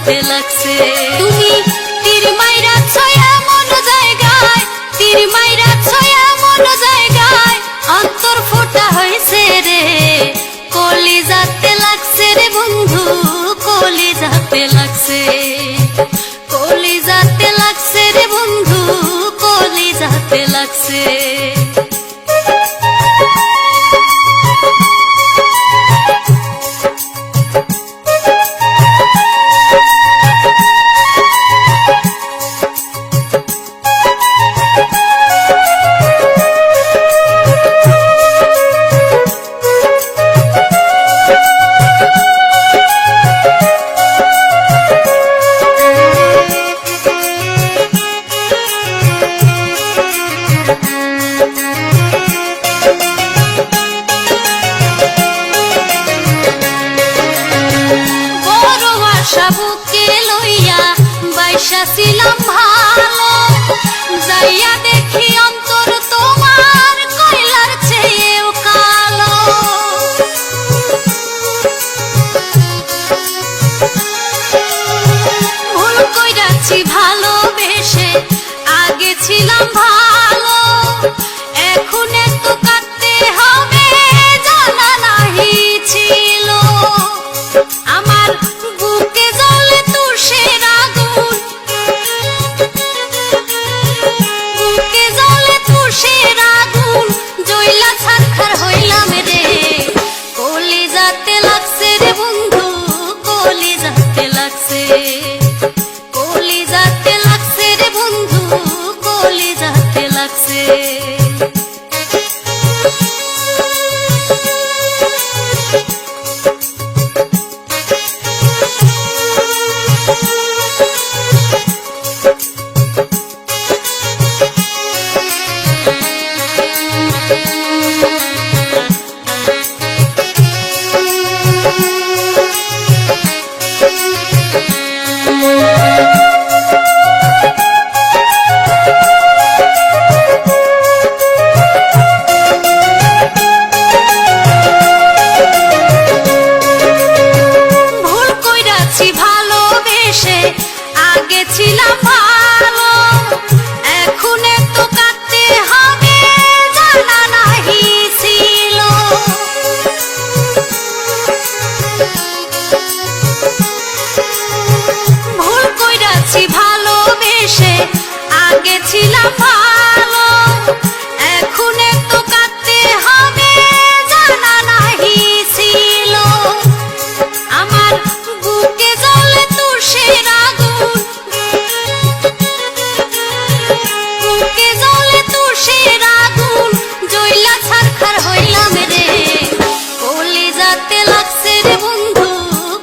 যাতে লাগছে। তুমি তীর মাইরা ছয়া মন জায়গায়, তীর মাইরা ছয়া মন জায়গায় অন্তর ফোটা হয়েছে রে, কলি যাতে লাগছে রে বন্ধু, কলি যাতে লাগছে, কলি যাতে লাগছে রে বন্ধু, কলি যাতে লাগছে। বুকে লইয়া বাইসা ছিলাম ভালো, যাইয়া দেখি অন্তর তোমার কয়লার চেয়েও কালো। ভুল কইরাছি ভালোবেসে, আগে ছিলাম ভালো, এখন এত কাঁদতে হবে জানা নাহি ছিল। আমার বুকে জ্বলে তুষের আগুন, বুকে জ্বলে তুষের আগুন, জ্বইলা ছারখার হইলাম রে, কলি যাতে লাগছে রে বন্ধু, কলি যাতে লাগছে, কলি যাতে লাগছে রে বন্ধু, কলি যাতে লাগছে। ভালোবেসে আগে ছিলাম ভালো, এখন এত কাঁদতে হবে জানা নাহি ছিল। ভুল কইরাছি ভালোবেসে, আগে ছিলাম ভালো, এখন এত কাঁদতে হবে জানা নাহি ছিল। আমার বুকে জ্বলে তুষের আগুন, বুকে জ্বলে তুষের আগুন, জ্বইলা ছারখার হইলাম রে, কলি যাতে লাগছে রে বন্ধু,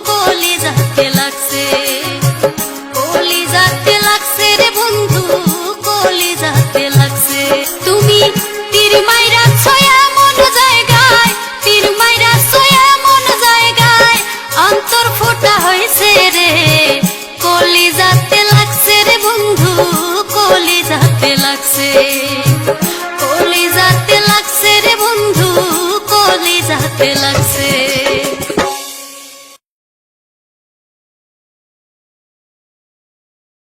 কলি যাতে লাগছে, কলি যাতে লাগছে রে বন্ধু, কলি যাতে লাগছে। তুমি তীর মাইরা ছয়া মন জায়গায়, তীর মাইরা ছয়া মন জায়গায় অন্তর ফোটা হয়েছে রে, কলি যাতে লাগছে রে বন্ধু, কলি যাতে লাগছে, কলি যাতে লাগছে রে বন্ধু, কলি যাতে লাগছে।